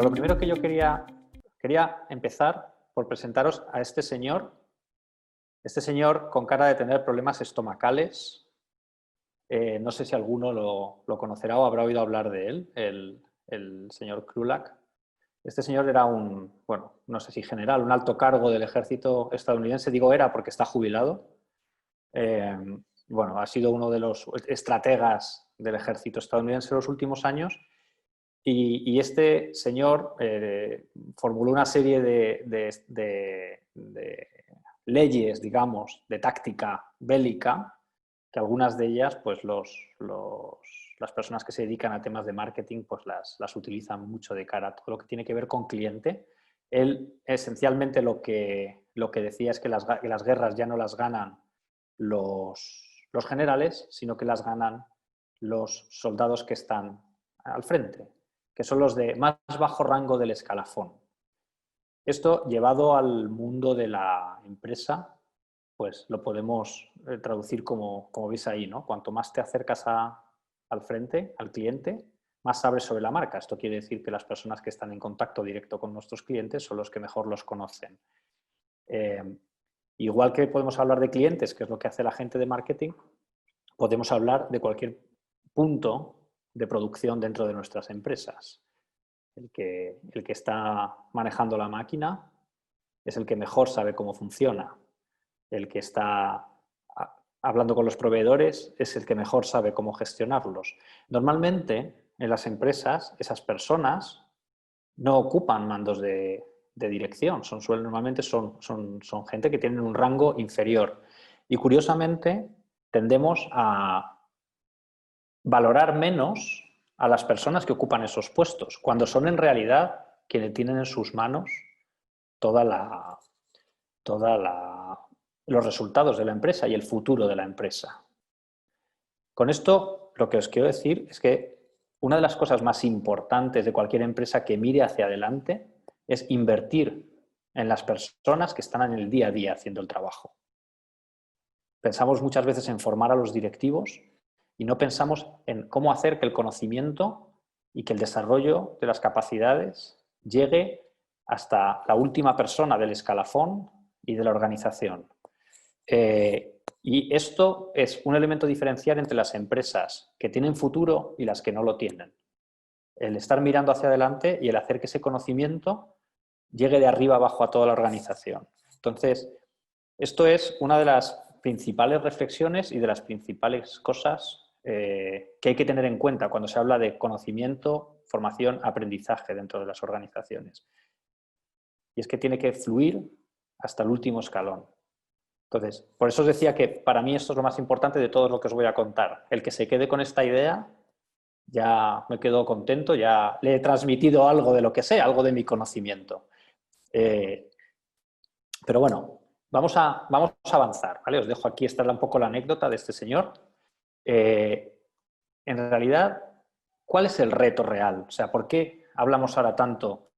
lo primero que yo quería empezar por presentaros a este señor con cara de tener problemas estomacales. No sé si alguno lo conocerá o habrá oído hablar de él, el señor Krulak. Este señor era bueno, no sé si general, un alto cargo del ejército estadounidense. Digo era porque está jubilado. Bueno, ha sido uno de los estrategas del ejército estadounidense en los últimos años. Y este señor formuló una serie de leyes, digamos, de táctica bélica, que algunas de ellas, pues las personas que se dedican a temas de marketing, pues las utilizan mucho de cara a todo lo que tiene que ver con cliente. Él, esencialmente, lo que decía es que las guerras ya no las ganan los generales, sino que las ganan los soldados que están al frente, que son los de más bajo rango del escalafón. Esto, llevado al mundo de la empresa, pues lo podemos traducir como veis ahí, ¿no? Cuanto más te acercas al frente, al cliente, más sabes sobre la marca. Esto quiere decir que las personas que están en contacto directo con nuestros clientes son los que mejor los conocen. Igual que podemos hablar de clientes, que es lo que hace la gente de marketing, podemos hablar de cualquier punto de producción dentro de nuestras empresas. El que está manejando la máquina es el que mejor sabe cómo funciona. El que está hablando con los proveedores es el que mejor sabe cómo gestionarlos. Normalmente, en las empresas, esas personas no ocupan mandos de dirección. Normalmente son gente que tienen un rango inferior. Y curiosamente, tendemos a valorar menos a las personas que ocupan esos puestos, cuando son en realidad quienes tienen en sus manos los resultados de la empresa y el futuro de la empresa. Con esto, lo que os quiero decir es que una de las cosas más importantes de cualquier empresa que mire hacia adelante es invertir en las personas que están en el día a día haciendo el trabajo. Pensamos muchas veces en formar a los directivos y no pensamos en cómo hacer que el conocimiento y que el desarrollo de las capacidades llegue hasta la última persona del escalafón y de la organización. Y esto es un elemento diferencial entre las empresas que tienen futuro y las que no lo tienen. El estar mirando hacia adelante y el hacer que ese conocimiento llegue de arriba abajo a toda la organización. Entonces, esto es una de las principales reflexiones y de las principales cosas que hay que tener en cuenta cuando se habla de conocimiento, formación, aprendizaje dentro de las organizaciones. Y es que tiene que fluir hasta el último escalón. Entonces, por eso os decía que para mí esto es lo más importante de todo lo que os voy a contar. El que se quede con esta idea, ya me quedo contento, ya le he transmitido algo de lo que sé, algo de mi conocimiento. Pero bueno, vamos a avanzar, ¿vale? Os dejo aquí, esta es un poco la anécdota de este señor. En realidad, ¿cuál es el reto real? O sea, ¿por qué hablamos ahora tanto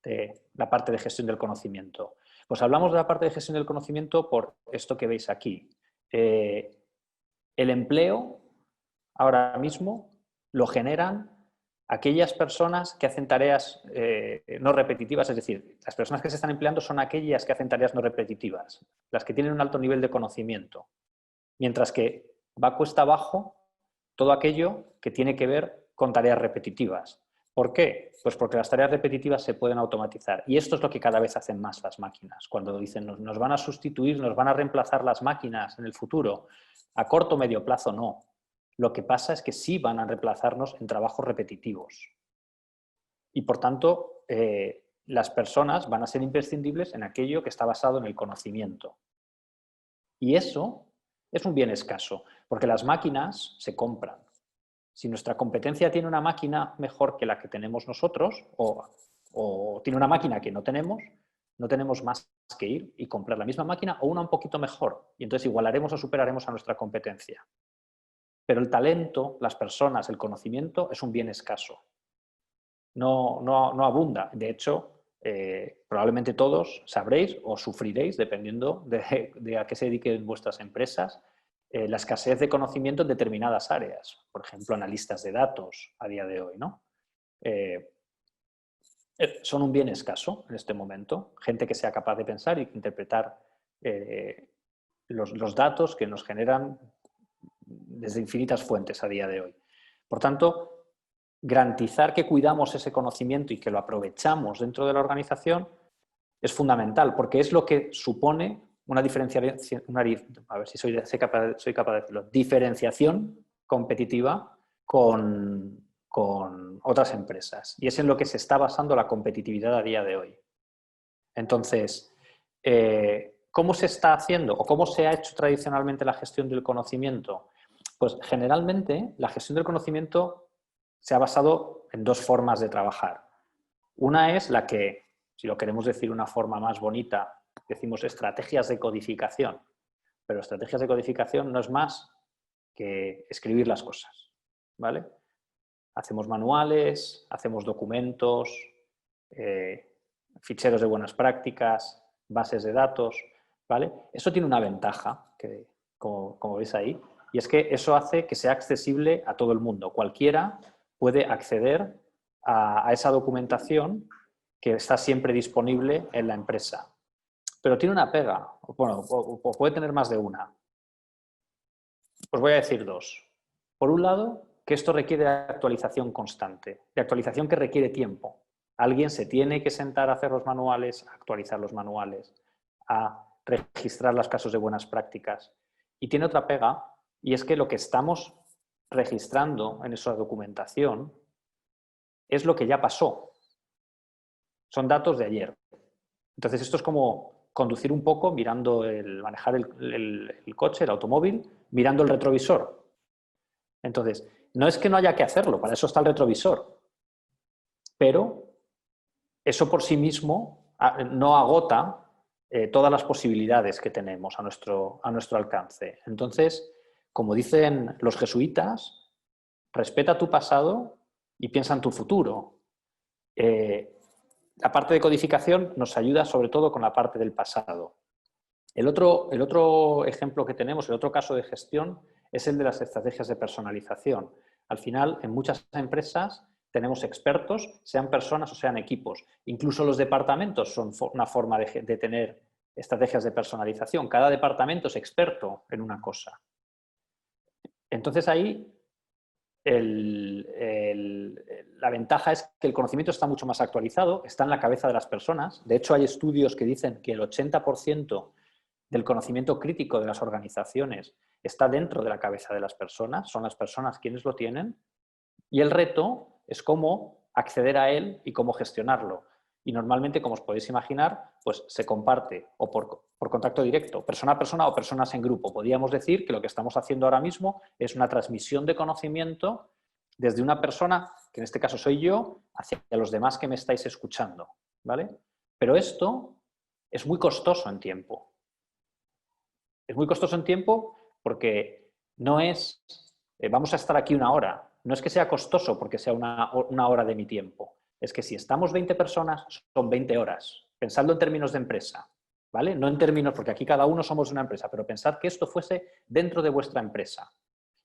de la parte de gestión del conocimiento? Pues hablamos de la parte de gestión del conocimiento por esto que veis aquí. El empleo ahora mismo lo generan aquellas personas que hacen tareas no repetitivas, es decir, las personas que se están empleando son aquellas que hacen tareas no repetitivas, las que tienen un alto nivel de conocimiento, mientras que va cuesta abajo todo aquello que tiene que ver con tareas repetitivas. ¿Por qué? Pues porque las tareas repetitivas se pueden automatizar y esto es lo que cada vez hacen más las máquinas. Cuando dicen nos van a sustituir, nos van a reemplazar las máquinas en el futuro, a corto o medio plazo no. Lo que pasa es que sí van a reemplazarnos en trabajos repetitivos. Y por tanto, las personas van a ser imprescindibles en aquello que está basado en el conocimiento. Y eso es un bien escaso, porque las máquinas se compran. Si nuestra competencia tiene una máquina mejor que la que tenemos nosotros, o tiene una máquina que no tenemos más que ir y comprar la misma máquina o una un poquito mejor. Y entonces igualaremos o superaremos a nuestra competencia. Pero el talento, las personas, el conocimiento es un bien escaso. No abunda. De hecho, probablemente todos sabréis o sufriréis, dependiendo de a qué se dediquen vuestras empresas, la escasez de conocimiento en determinadas áreas. Por ejemplo, analistas de datos a día de hoy, ¿no? son un bien escaso en este momento. Gente que sea capaz de pensar y interpretar los datos que nos generan desde infinitas fuentes a día de hoy. Por tanto, garantizar que cuidamos ese conocimiento y que lo aprovechamos dentro de la organización es fundamental, porque es lo que supone una diferenciación, a ver si soy capaz de decirlo, diferenciación competitiva con otras empresas. Y es en lo que se está basando la competitividad a día de hoy. Entonces, ¿cómo se está haciendo o cómo se ha hecho tradicionalmente la gestión del conocimiento? Pues generalmente la gestión del conocimiento se ha basado en dos formas de trabajar. Una es la que, si lo queremos decir de una forma más bonita, decimos estrategias de codificación. Pero estrategias de codificación no es más que escribir las cosas, ¿vale? Hacemos manuales, hacemos documentos, ficheros de buenas prácticas, bases de datos, ¿vale? Eso tiene una ventaja, que, como veis ahí, y es que eso hace que sea accesible a todo el mundo. Cualquiera puede acceder a esa documentación que está siempre disponible en la empresa. Pero tiene una pega, bueno, o puede tener más de una. Os voy a decir dos. Por un lado, que esto requiere de actualización constante, de actualización que requiere tiempo. Alguien se tiene que sentar a hacer los manuales, a actualizar los manuales, a registrar los casos de buenas prácticas. Y tiene otra pega, y es que lo que estamos registrando en esa documentación es lo que ya pasó. Son datos de ayer. Entonces, esto es como conducir un poco, manejar el coche, el automóvil, mirando el retrovisor. Entonces, no es que no haya que hacerlo, para eso está el retrovisor. Pero eso por sí mismo no agota todas las posibilidades que tenemos a nuestro alcance. Entonces, como dicen los jesuitas, respeta tu pasado y piensa en tu futuro. La parte de codificación nos ayuda sobre todo con la parte del pasado. El otro ejemplo que tenemos, el otro caso de gestión, es el de las estrategias de personalización. Al final, en muchas empresas tenemos expertos, sean personas o sean equipos. Incluso los departamentos son una forma de tener estrategias de personalización. Cada departamento es experto en una cosa. Entonces ahí la ventaja es que el conocimiento está mucho más actualizado, está en la cabeza de las personas. De hecho, hay estudios que dicen que el 80% del conocimiento crítico de las organizaciones está dentro de la cabeza de las personas, son las personas quienes lo tienen, y el reto es cómo acceder a él y cómo gestionarlo. Y normalmente, como os podéis imaginar, pues se comparte o por contacto directo, persona a persona o personas en grupo. Podríamos decir que lo que estamos haciendo ahora mismo es una transmisión de conocimiento desde una persona, que en este caso soy yo, hacia los demás que me estáis escuchando, ¿vale? Pero esto es muy costoso en tiempo. Es muy costoso en tiempo porque no es, vamos a estar aquí una hora. No es que sea costoso porque sea una hora de mi tiempo. Es que si estamos 20 personas, son 20 horas. Pensadlo en términos de empresa, ¿vale? No en términos, porque aquí cada uno somos una empresa, pero pensad que esto fuese dentro de vuestra empresa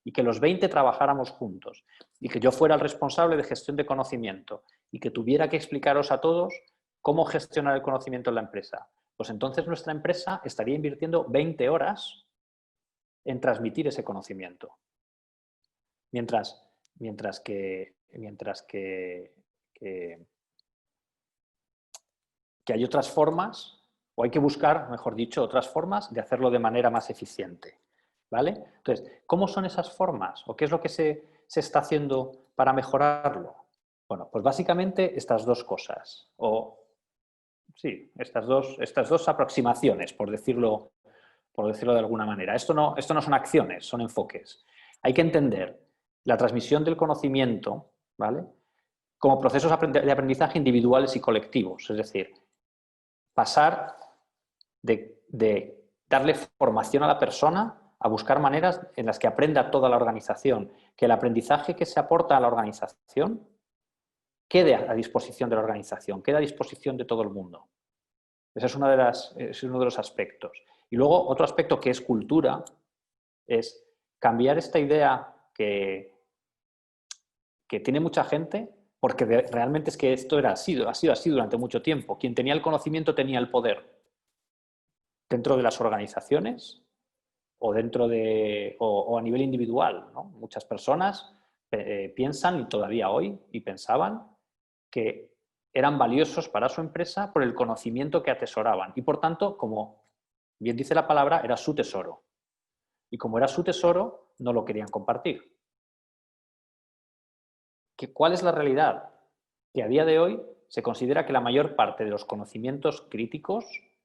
y que los 20 trabajáramos juntos y que yo fuera el responsable de gestión de conocimiento y que tuviera que explicaros a todos cómo gestionar el conocimiento en la empresa. Pues entonces nuestra empresa estaría invirtiendo 20 horas en transmitir ese conocimiento. Mientras que hay otras formas, o hay que buscar, mejor dicho, otras formas de hacerlo de manera más eficiente, ¿vale? Entonces, ¿cómo son esas formas? ¿O qué es lo que se está haciendo para mejorarlo? Bueno, pues básicamente estas dos cosas, sí, estas dos aproximaciones, por decirlo de alguna manera. Esto no son acciones, son enfoques. Hay que entender la transmisión del conocimiento, ¿vale?, como procesos de aprendizaje individuales y colectivos. Es decir, pasar de darle formación a la persona a buscar maneras en las que aprenda toda la organización, que el aprendizaje que se aporta a la organización quede a disposición de la organización, quede a disposición de todo el mundo. Ese es uno de los aspectos. Y luego, otro aspecto que es cultura, es cambiar esta idea que tiene mucha gente porque realmente es que esto ha sido así durante mucho tiempo. Quien tenía el conocimiento tenía el poder dentro de las organizaciones o o a nivel individual, ¿no? Muchas personas piensan, y todavía hoy, y pensaban que eran valiosos para su empresa por el conocimiento que atesoraban. Y por tanto, como bien dice la palabra, era su tesoro. Y como era su tesoro, no lo querían compartir. ¿Cuál es la realidad? Que a día de hoy se considera que la mayor parte de los conocimientos críticos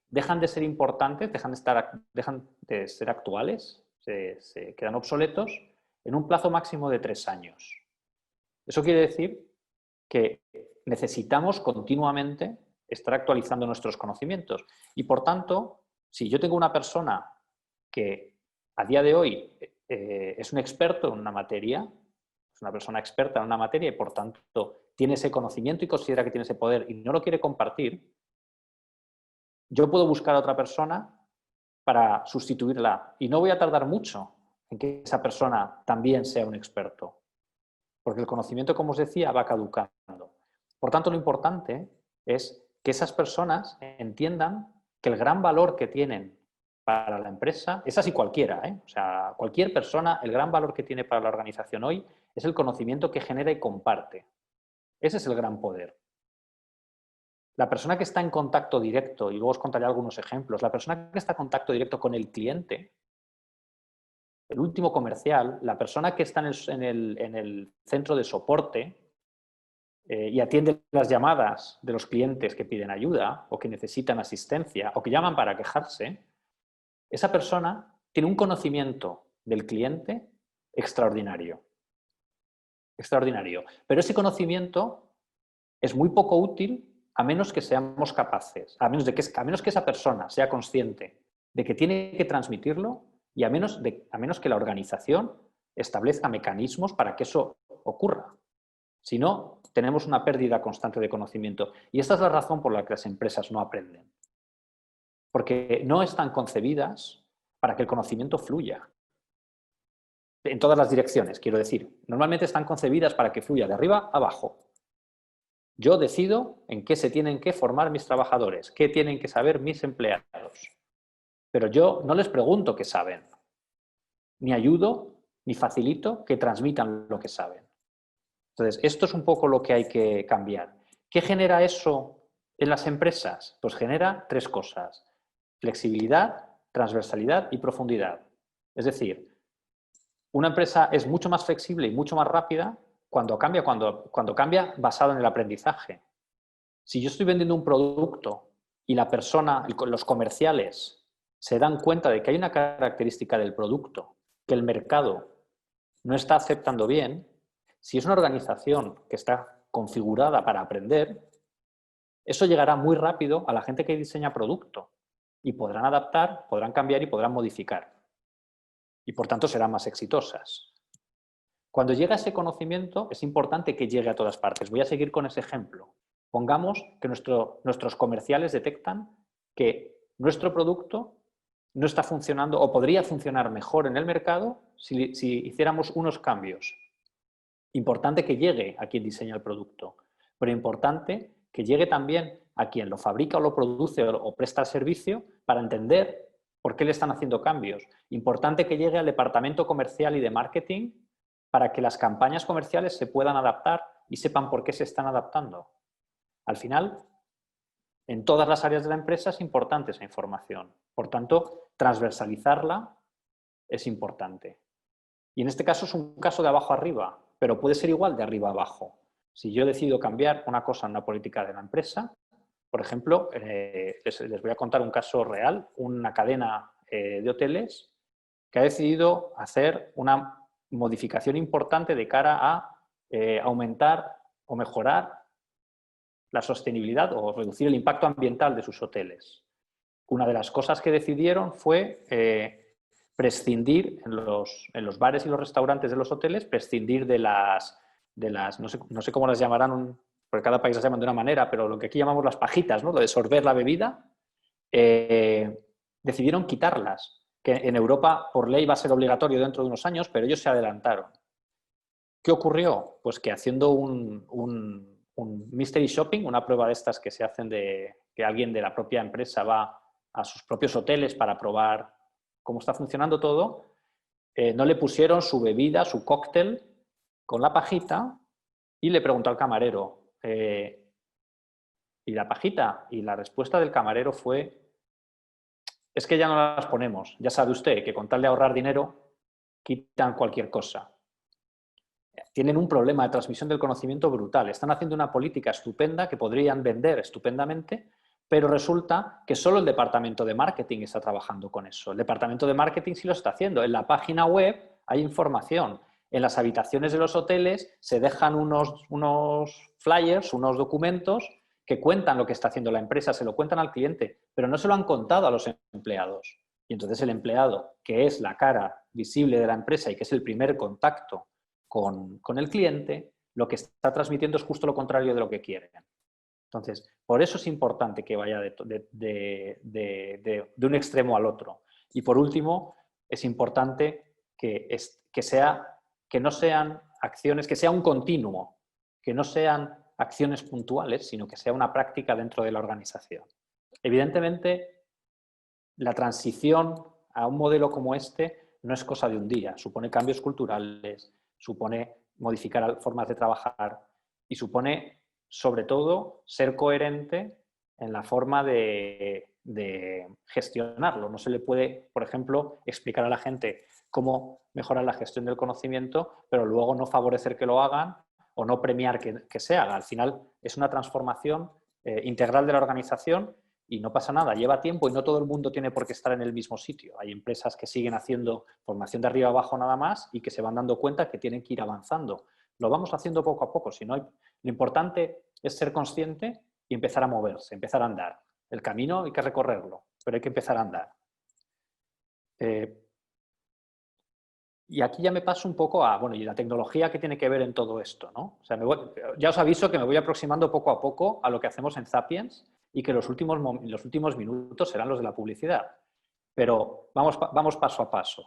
dejan de ser importantes, dejan de ser actuales, se quedan obsoletos en un plazo máximo de 3 años. Eso quiere decir que necesitamos continuamente estar actualizando nuestros conocimientos. Y por tanto, si yo tengo una persona que a día de hoy es un experto en una materia, es una persona experta en una materia y por tanto tiene ese conocimiento y considera que tiene ese poder y no lo quiere compartir, yo puedo buscar a otra persona para sustituirla y no voy a tardar mucho en que esa persona también sea un experto, porque el conocimiento, como os decía, va caducando. Por tanto, lo importante es que esas personas entiendan que el gran valor que tienen para la empresa, es así cualquiera, o sea, cualquier persona, el gran valor que tiene para la organización hoy es el conocimiento que genera y comparte. Ese es el gran poder. La persona que está en contacto directo, y luego os contaré algunos ejemplos, la persona que está en contacto directo con el cliente, el último comercial, la persona que está en el centro de soporte y atiende las llamadas de los clientes que piden ayuda o que necesitan asistencia o que llaman para quejarse, esa persona tiene un conocimiento del cliente extraordinario. Extraordinario. Pero ese conocimiento es muy poco útil a menos que seamos capaces, a menos que esa persona sea consciente de que tiene que transmitirlo y a menos que la organización establezca mecanismos para que eso ocurra. Si no, tenemos una pérdida constante de conocimiento. Y esta es la razón por la que las empresas no aprenden. Porque no están concebidas para que el conocimiento fluya. En todas las direcciones, quiero decir. Normalmente están concebidas para que fluya de arriba a abajo. Yo decido en qué se tienen que formar mis trabajadores, qué tienen que saber mis empleados. Pero yo no les pregunto qué saben. Ni ayudo, ni facilito que transmitan lo que saben. Entonces, esto es un poco lo que hay que cambiar. ¿Qué genera eso en las empresas? Pues genera 3 cosas. Flexibilidad, transversalidad y profundidad. Es decir, una empresa es mucho más flexible y mucho más rápida cuando cambia basado en el aprendizaje. Si yo estoy vendiendo un producto y la persona, los comerciales, se dan cuenta de que hay una característica del producto que el mercado no está aceptando bien, si es una organización que está configurada para aprender, eso llegará muy rápido a la gente que diseña producto y podrán adaptar, podrán cambiar y podrán modificar. Y por tanto serán más exitosas. Cuando llega ese conocimiento es importante que llegue a todas partes. Voy a seguir con ese ejemplo. Pongamos que nuestros comerciales detectan que nuestro producto no está funcionando o podría funcionar mejor en el mercado si hiciéramos unos cambios. Importante que llegue a quien diseña el producto, pero importante que llegue también a quien lo fabrica o lo produce o presta el servicio para entender por qué le están haciendo cambios. Importante que llegue al departamento comercial y de marketing para que las campañas comerciales se puedan adaptar y sepan por qué se están adaptando. Al final, en todas las áreas de la empresa es importante esa información. Por tanto, transversalizarla es importante. Y en este caso es un caso de abajo arriba, pero puede ser igual de arriba abajo. Si yo decido cambiar una cosa en una política de la empresa, por ejemplo, les voy a contar un caso real, una cadena de hoteles que ha decidido hacer una modificación importante de cara a aumentar o mejorar la sostenibilidad o reducir el impacto ambiental de sus hoteles. Una de las cosas que decidieron fue prescindir en los bares y los restaurantes de los hoteles, prescindir de las no sé cómo las llamarán, porque cada país las llaman de una manera, pero lo que aquí llamamos las pajitas, ¿no? Lo de sorber la bebida, decidieron quitarlas, que en Europa por ley va a ser obligatorio dentro de unos años, pero ellos se adelantaron. ¿Qué ocurrió? Pues que haciendo un mystery shopping, una prueba de estas que se hacen de que alguien de la propia empresa va a sus propios hoteles para probar cómo está funcionando todo, no le pusieron su bebida, su cóctel, con la pajita y le preguntó al camarero, ¿y la pajita? Y la respuesta del camarero fue, es que ya no las ponemos, ya sabe usted que con tal de ahorrar dinero, quitan cualquier cosa. Tienen un problema de transmisión del conocimiento brutal. Están haciendo una política estupenda que podrían vender estupendamente, pero resulta que solo el departamento de marketing está trabajando con eso. El departamento de marketing sí lo está haciendo. En la página web hay información. En las habitaciones de los hoteles se dejan unos flyers, unos documentos que cuentan lo que está haciendo la empresa, se lo cuentan al cliente, pero no se lo han contado a los empleados. Y entonces el empleado, que es la cara visible de la empresa y que es el primer contacto con el cliente, lo que está transmitiendo es justo lo contrario de lo que quieren. Entonces, por eso es importante que vaya de un extremo al otro. Y por último, es importante que no sean acciones, que sea un continuo, que no sean acciones puntuales, sino que sea una práctica dentro de la organización. Evidentemente, la transición a un modelo como este no es cosa de un día, supone cambios culturales, supone modificar formas de trabajar y supone, sobre todo, ser coherente en la forma de gestionarlo. No se le puede, por ejemplo, explicar a la gente cómo mejorar la gestión del conocimiento, pero luego no favorecer que lo hagan o no premiar que se haga. Al final es una transformación integral de la organización y no pasa nada, lleva tiempo y no todo el mundo tiene por qué estar en el mismo sitio. Hay empresas que siguen haciendo formación de arriba abajo nada más y que se van dando cuenta que tienen que ir avanzando. Lo vamos haciendo poco a poco, lo importante es ser consciente y empezar a moverse, empezar a andar. El camino hay que recorrerlo, pero hay que empezar a andar. Y aquí ya me paso un poco a, bueno, y la tecnología que tiene que ver en todo esto, ¿no? O sea, ya os aviso que me voy aproximando poco a poco a lo que hacemos en Sapiens y que los últimos minutos serán los de la publicidad. Pero vamos paso a paso.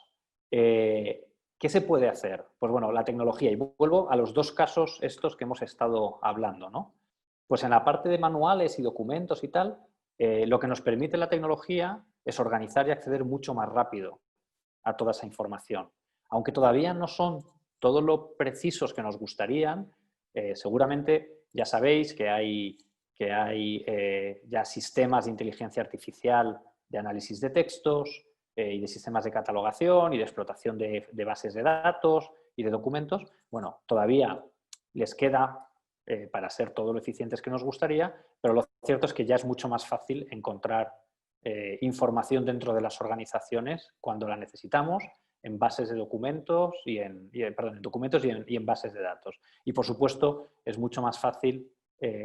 ¿Qué se puede hacer? Pues bueno, la tecnología. Y vuelvo a los dos casos estos que hemos estado hablando, ¿no? Pues en la parte de manuales y documentos y tal, lo que nos permite la tecnología es organizar y acceder mucho más rápido a toda esa información. Aunque todavía no son todo lo precisos que nos gustarían, seguramente ya sabéis que hay ya sistemas de inteligencia artificial de análisis de textos y de sistemas de catalogación y de explotación de bases de datos y de documentos. Bueno, todavía les queda para ser todo lo eficientes que nos gustaría, pero lo cierto es que ya es mucho más fácil encontrar información dentro de las organizaciones cuando la necesitamos en bases de documentos en documentos y en bases de datos. Y por supuesto es mucho más fácil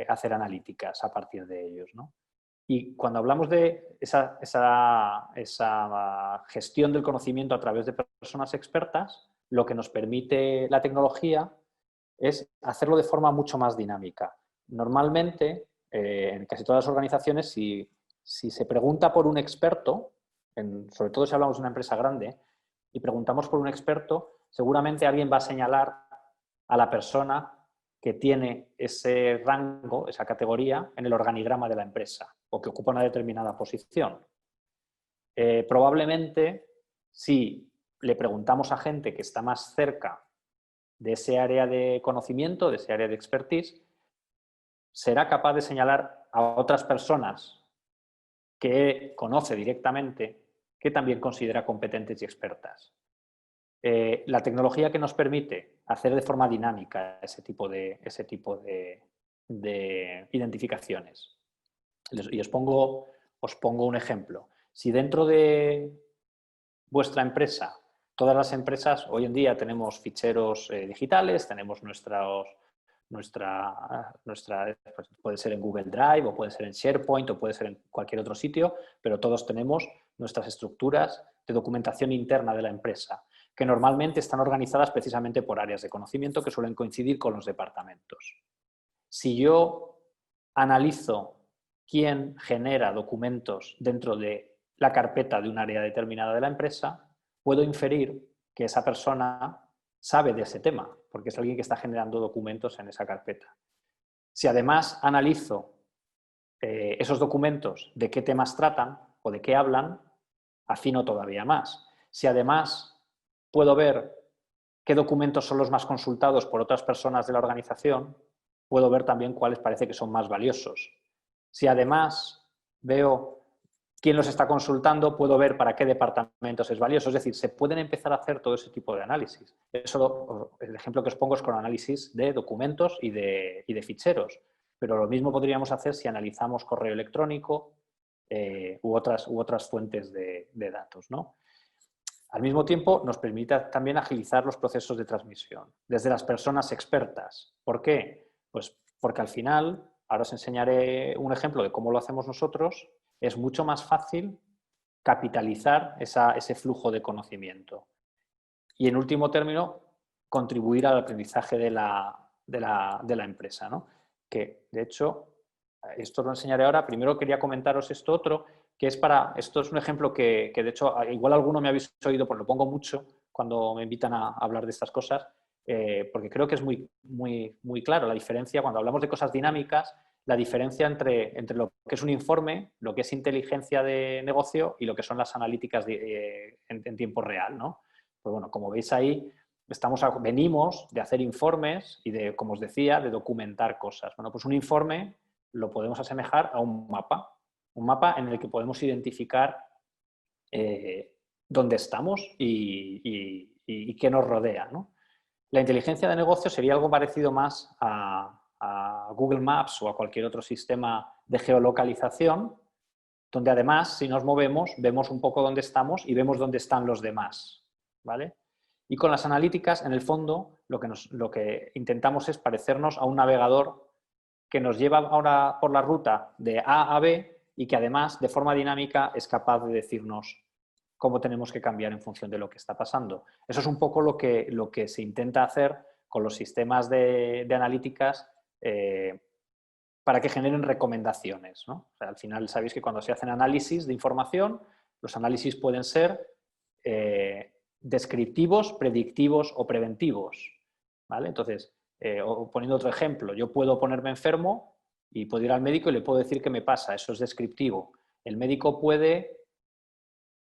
hacer analíticas a partir de ellos, ¿no? Y cuando hablamos de esa gestión del conocimiento a través de personas expertas, lo que nos permite la tecnología es hacerlo de forma mucho más dinámica. Normalmente, en casi todas las organizaciones, si se pregunta por un experto, sobre todo si hablamos de una empresa grande, y preguntamos por un experto, seguramente alguien va a señalar a la persona que tiene ese rango, esa categoría, en el organigrama de la empresa o que ocupa una determinada posición. Probablemente, si le preguntamos a gente que está más cerca de ese área de conocimiento, de ese área de expertise, será capaz de señalar a otras personas que conoce directamente que también considera competentes y expertas. La tecnología que nos permite hacer de forma dinámica ese tipo de identificaciones. Y os pongo un ejemplo. Si dentro de vuestra empresa, todas las empresas, hoy en día tenemos ficheros digitales, tenemos puede ser en Google Drive o puede ser en SharePoint o puede ser en cualquier otro sitio, pero todos tenemos nuestras estructuras de documentación interna de la empresa, que normalmente están organizadas precisamente por áreas de conocimiento que suelen coincidir con los departamentos. Si yo analizo quién genera documentos dentro de la carpeta de un área determinada de la empresa, puedo inferir que esa persona sabe de ese tema, porque es alguien que está generando documentos en esa carpeta. Si además analizo esos documentos, de qué temas tratan o de qué hablan, afino todavía más. Si además puedo ver qué documentos son los más consultados por otras personas de la organización, puedo ver también cuáles parece que son más valiosos. Si además veo quién los está consultando, puedo ver para qué departamentos es valioso. Es decir, se pueden empezar a hacer todo ese tipo de análisis. El ejemplo que os pongo es con análisis de documentos y de ficheros. Pero lo mismo podríamos hacer si analizamos correo electrónico u otras fuentes de datos, ¿no? Al mismo tiempo, nos permite también agilizar los procesos de transmisión, desde las personas expertas. ¿Por qué? Pues porque al final, ahora os enseñaré un ejemplo de cómo lo hacemos nosotros, es mucho más fácil capitalizar ese flujo de conocimiento. Y en último término, contribuir al aprendizaje de la empresa, ¿no? Que, de hecho, esto lo enseñaré ahora. Primero quería comentaros esto otro, que es esto es un ejemplo que de hecho, igual alguno me habéis oído, porque lo pongo mucho cuando me invitan a hablar de estas cosas, porque creo que es muy claro la diferencia, cuando hablamos de cosas dinámicas, la diferencia entre lo que es un informe, lo que es inteligencia de negocio y lo que son las analíticas en tiempo real, ¿no? Pues bueno, como veis ahí, venimos de hacer informes y de, como os decía, de documentar cosas. Bueno, pues un informe lo podemos asemejar a un mapa en el que podemos identificar dónde estamos y qué nos rodea, ¿no? La inteligencia de negocio sería algo parecido más a Google Maps o a cualquier otro sistema de geolocalización, donde además, si nos movemos, vemos un poco dónde estamos y vemos dónde están los demás, ¿vale? Y con las analíticas, en el fondo, lo que intentamos es parecernos a un navegador que nos lleva ahora por la ruta de A a B y que además, de forma dinámica, es capaz de decirnos cómo tenemos que cambiar en función de lo que está pasando. Eso es un poco lo que se intenta hacer con los sistemas de analíticas para que generen recomendaciones, ¿no? O sea, al final sabéis que cuando se hacen análisis de información, los análisis pueden ser descriptivos, predictivos o preventivos, ¿vale? Entonces, poniendo otro ejemplo, yo puedo ponerme enfermo y puedo ir al médico y le puedo decir qué me pasa, eso es descriptivo. El médico puede,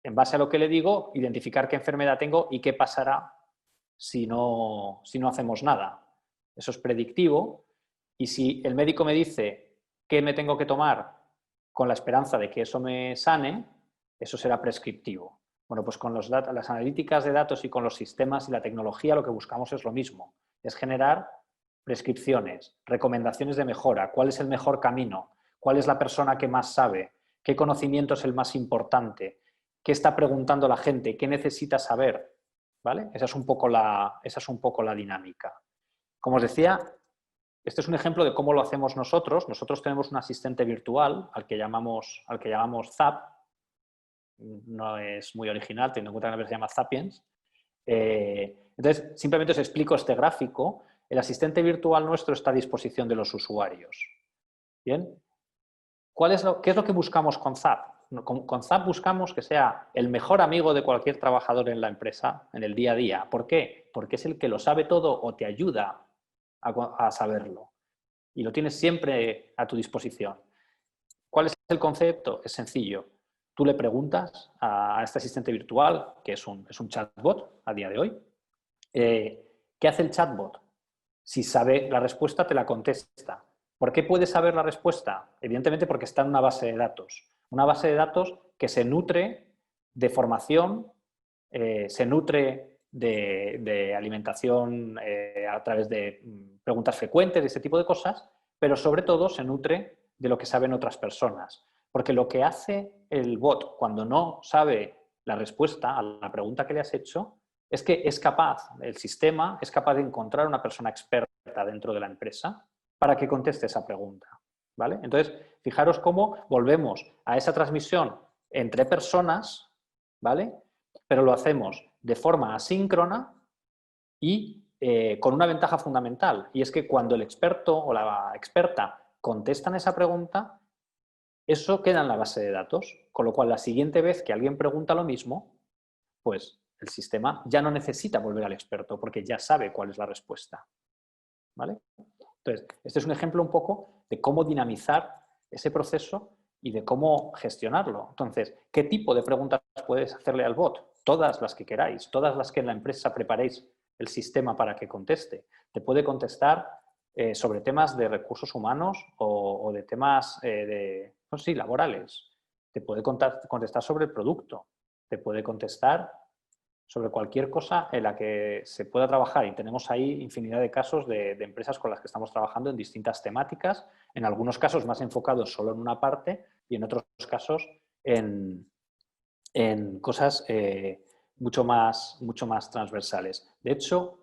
en base a lo que le digo, identificar qué enfermedad tengo y qué pasará si no hacemos nada. Eso es predictivo. Y si el médico me dice qué me tengo que tomar con la esperanza de que eso me sane, eso será prescriptivo. Bueno, pues con las analíticas de datos y con los sistemas y la tecnología lo que buscamos es lo mismo, es generar prescripciones, recomendaciones de mejora, cuál es el mejor camino, cuál es la persona que más sabe, qué conocimiento es el más importante, qué está preguntando la gente, qué necesita saber, ¿vale? Esa es un poco la dinámica. Como os decía, este es un ejemplo de cómo lo hacemos nosotros. Nosotros tenemos un asistente virtual al que llamamos Zap. No es muy original, teniendo en cuenta que una vez se llama Zapiens. Entonces, simplemente os explico este gráfico. El asistente virtual nuestro está a disposición de los usuarios. ¿Bien? ¿Qué es lo que buscamos con Zap? Con Zap buscamos que sea el mejor amigo de cualquier trabajador en la empresa, en el día a día. ¿Por qué? Porque es el que lo sabe todo o te ayuda a saberlo. Y lo tienes siempre a tu disposición. ¿Cuál es el concepto? Es sencillo. Tú le preguntas a este asistente virtual, que es un chatbot a día de hoy, ¿qué hace el chatbot? Si sabe la respuesta, te la contesta. ¿Por qué puede saber la respuesta? Evidentemente porque está en una base de datos. Una base de datos que se nutre de formación, se nutre de alimentación a través de preguntas frecuentes, de ese tipo de cosas, pero sobre todo se nutre de lo que saben otras personas. Porque lo que hace el bot cuando no sabe la respuesta a la pregunta que le has hecho es que el sistema es capaz de encontrar una persona experta dentro de la empresa para que conteste esa pregunta, ¿vale? Entonces, fijaros cómo volvemos a esa transmisión entre personas, ¿vale? Pero lo hacemos de forma asíncrona y con una ventaja fundamental, y es que cuando el experto o la experta contestan esa pregunta, eso queda en la base de datos, con lo cual la siguiente vez que alguien pregunta lo mismo, pues el sistema ya no necesita volver al experto porque ya sabe cuál es la respuesta. ¿Vale? Entonces, este es un ejemplo un poco de cómo dinamizar ese proceso y de cómo gestionarlo. Entonces, ¿qué tipo de preguntas puedes hacerle al bot? Todas las que queráis, todas las que en la empresa preparéis el sistema para que conteste. Te puede contestar sobre temas de recursos humanos o de temas pues sí, laborales. Te puede contestar sobre el producto. Te puede contestar sobre cualquier cosa en la que se pueda trabajar. Y tenemos ahí infinidad de casos de empresas con las que estamos trabajando en distintas temáticas, en algunos casos más enfocados solo en una parte y en otros casos en cosas mucho más transversales. De hecho,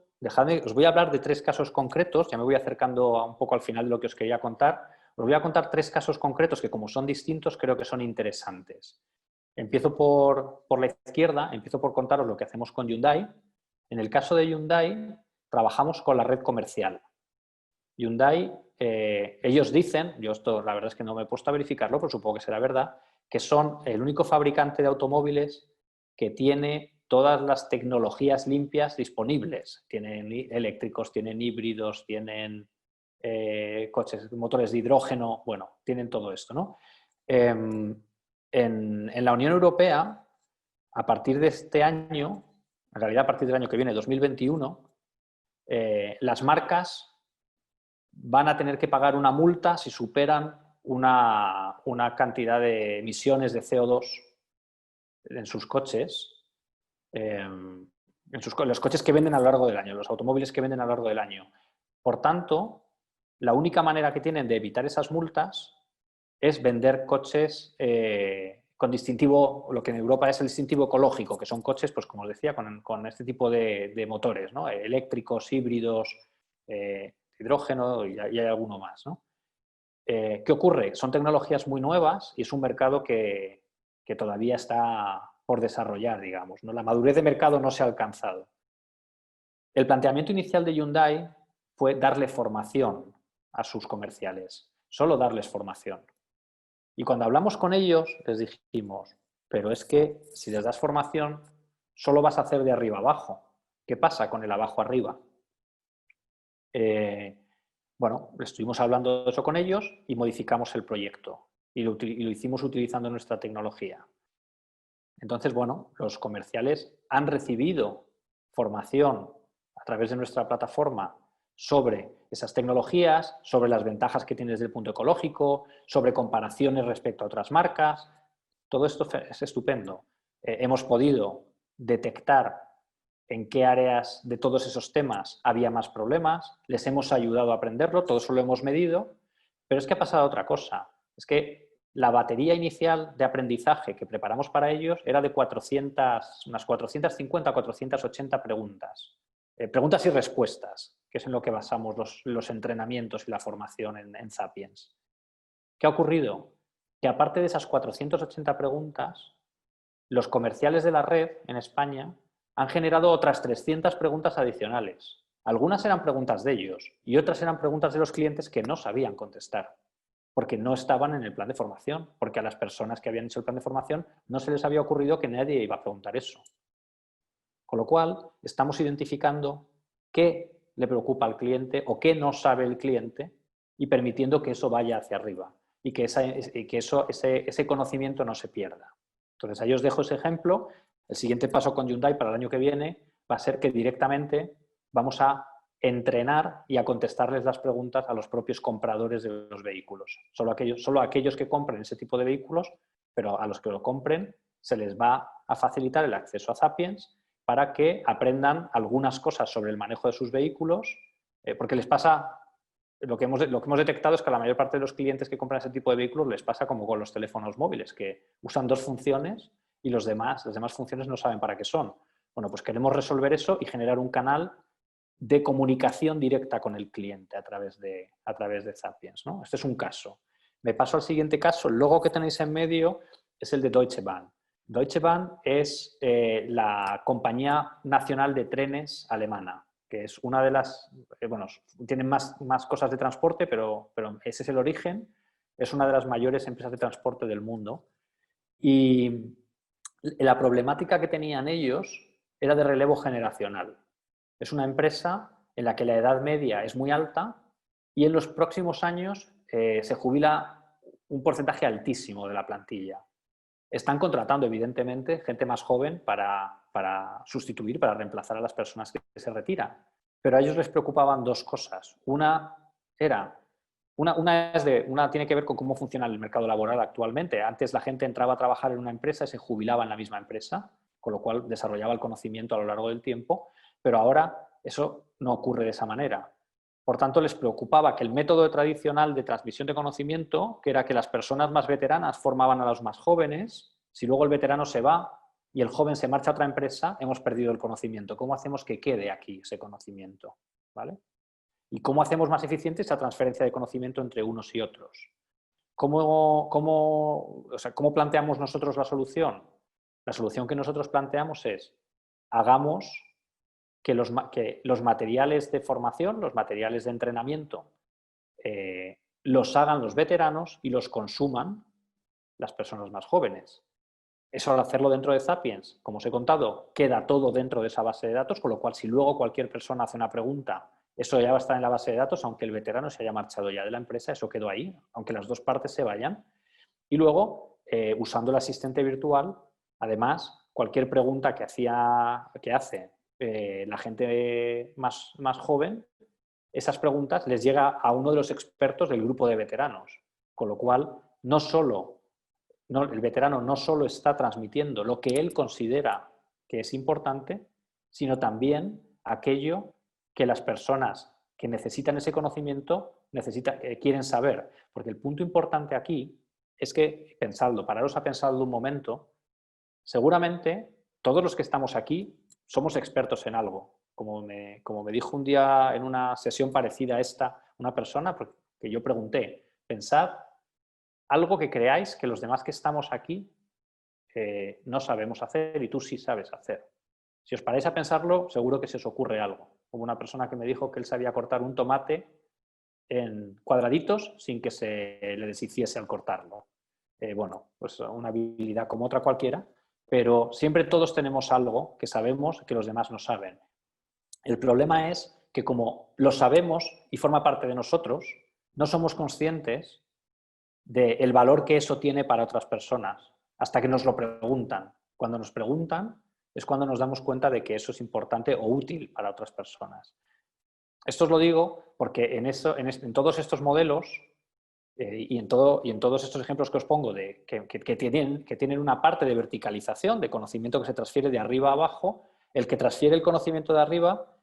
os voy a hablar de 3 casos concretos, ya me voy acercando un poco al final de lo que os quería contar. Os voy a contar 3 casos concretos que, como son distintos, creo que son interesantes. Empiezo por la izquierda, empiezo por contaros lo que hacemos con Hyundai. En el caso de Hyundai, trabajamos con la red comercial. Hyundai, ellos dicen, yo esto la verdad es que no me he puesto a verificarlo, pero supongo que será verdad, que son el único fabricante de automóviles que tiene todas las tecnologías limpias disponibles. Tienen eléctricos, tienen híbridos, tienen coches, motores de hidrógeno, bueno, tienen todo esto, ¿no? En la Unión Europea, a partir de este año, en realidad a partir del año que viene, 2021, las marcas van a tener que pagar una multa si superan una cantidad de emisiones de CO2 en sus coches, los coches que venden a lo largo del año, los automóviles que venden a lo largo del año. Por tanto, la única manera que tienen de evitar esas multas es vender coches con distintivo, lo que en Europa es el distintivo ecológico, que son coches, pues como os decía, con este tipo de motores, ¿no? Eléctricos, híbridos, hidrógeno y hay alguno más, ¿no? ¿Qué ocurre? Son tecnologías muy nuevas y es un mercado que todavía está por desarrollar, digamos, ¿no? La madurez de mercado no se ha alcanzado. El planteamiento inicial de Hyundai fue darle formación a sus comerciales, solo darles formación. Y cuando hablamos con ellos, les dijimos, pero es que si les das formación, solo vas a hacer de arriba abajo. ¿Qué pasa con el abajo arriba? Bueno, estuvimos hablando de eso con ellos y modificamos el proyecto. Y lo hicimos utilizando nuestra tecnología. Entonces, bueno, los comerciales han recibido formación a través de nuestra plataforma sobre esas tecnologías, sobre las ventajas que tiene desde el punto ecológico, sobre comparaciones respecto a otras marcas. Todo esto es estupendo. Hemos podido detectar en qué áreas de todos esos temas había más problemas, les hemos ayudado a aprenderlo, todo eso lo hemos medido, pero es que ha pasado otra cosa. Es que la batería inicial de aprendizaje que preparamos para ellos era de unas 450 o 480 preguntas. Preguntas y respuestas, que es en lo que basamos los entrenamientos y la formación en Sapiens. ¿Qué ha ocurrido? Que aparte de esas 480 preguntas, los comerciales de la red en España han generado otras 300 preguntas adicionales. Algunas eran preguntas de ellos y otras eran preguntas de los clientes que no sabían contestar, porque no estaban en el plan de formación, porque a las personas que habían hecho el plan de formación no se les había ocurrido que nadie iba a preguntar eso. Con lo cual, estamos identificando qué le preocupa al cliente o qué no sabe el cliente y permitiendo que eso vaya hacia arriba y que ese conocimiento no se pierda. Entonces, ahí os dejo ese ejemplo. El siguiente paso con Hyundai para el año que viene va a ser que directamente vamos a entrenar y a contestarles las preguntas a los propios compradores de los vehículos. Solo aquellos que compren ese tipo de vehículos, pero a los que lo compren se les va a facilitar el acceso a Sapiens para que aprendan algunas cosas sobre el manejo de sus vehículos, porque les pasa, lo que hemos detectado es que a la mayor parte de los clientes que compran ese tipo de vehículos les pasa como con los teléfonos móviles, que usan 2 funciones y las demás funciones no saben para qué son. Bueno, pues queremos resolver eso y generar un canal de comunicación directa con el cliente a través de Sapiens, ¿no? Este es un caso. Me paso al siguiente caso. El logo que tenéis en medio es el de Deutsche Bahn. Deutsche Bahn es la compañía nacional de trenes alemana, que es una de las... bueno, tienen más cosas de transporte, pero ese es el origen. Es una de las mayores empresas de transporte del mundo. Y la problemática que tenían ellos era de relevo generacional. Es una empresa en la que la edad media es muy alta y en los próximos años se jubila un porcentaje altísimo de la plantilla. Están contratando, evidentemente, gente más joven para sustituir, para reemplazar a las personas que se retiran. Pero a ellos les preocupaban dos cosas. Una tiene que ver con cómo funciona el mercado laboral actualmente. Antes la gente entraba a trabajar en una empresa y se jubilaba en la misma empresa, con lo cual desarrollaba el conocimiento a lo largo del tiempo, pero ahora eso no ocurre de esa manera. Por tanto, les preocupaba que el método tradicional de transmisión de conocimiento, que era que las personas más veteranas formaban a los más jóvenes, si luego el veterano se va y el joven se marcha a otra empresa, hemos perdido el conocimiento. ¿Cómo hacemos que quede aquí ese conocimiento? ¿Vale? ¿Y cómo hacemos más eficiente esa transferencia de conocimiento entre unos y otros? ¿Cómo planteamos nosotros la solución? La solución que nosotros planteamos es, hagamos que los materiales de formación, los materiales de entrenamiento, los hagan los veteranos y los consuman las personas más jóvenes. Eso, al hacerlo dentro de Sapiens, como os he contado, queda todo dentro de esa base de datos, con lo cual si luego cualquier persona hace una pregunta, eso ya va a estar en la base de datos, aunque el veterano se haya marchado ya de la empresa, eso quedó ahí, aunque las dos partes se vayan. Y luego, usando el asistente virtual, además, cualquier pregunta que hace la gente más joven, esas preguntas les llega a uno de los expertos del grupo de veteranos, con lo cual el veterano no solo está transmitiendo lo que él considera que es importante, sino también aquello que las personas que necesitan ese conocimiento quieren saber. Porque el punto importante aquí es que, pararos a pensarlo un momento, seguramente todos los que estamos aquí somos expertos en algo. Como me dijo un día en una sesión parecida a esta una persona, que yo pregunté, pensad algo que creáis que los demás que estamos aquí no sabemos hacer y tú sí sabes hacer. Si os paráis a pensarlo, seguro que se os ocurre algo. Hubo una persona que me dijo que él sabía cortar un tomate en cuadraditos sin que se le deshiciese al cortarlo. Bueno, pues una habilidad como otra cualquiera, pero siempre todos tenemos algo que sabemos que los demás no saben. El problema es que como lo sabemos y forma parte de nosotros, no somos conscientes del valor que eso tiene para otras personas, hasta que nos lo preguntan. Cuando nos preguntan es cuando nos damos cuenta de que eso es importante o útil para otras personas. Esto os lo digo porque en todos estos modelos y en todos estos ejemplos que os pongo que tienen una parte de verticalización, de conocimiento que se transfiere de arriba a abajo, el que transfiere el conocimiento de arriba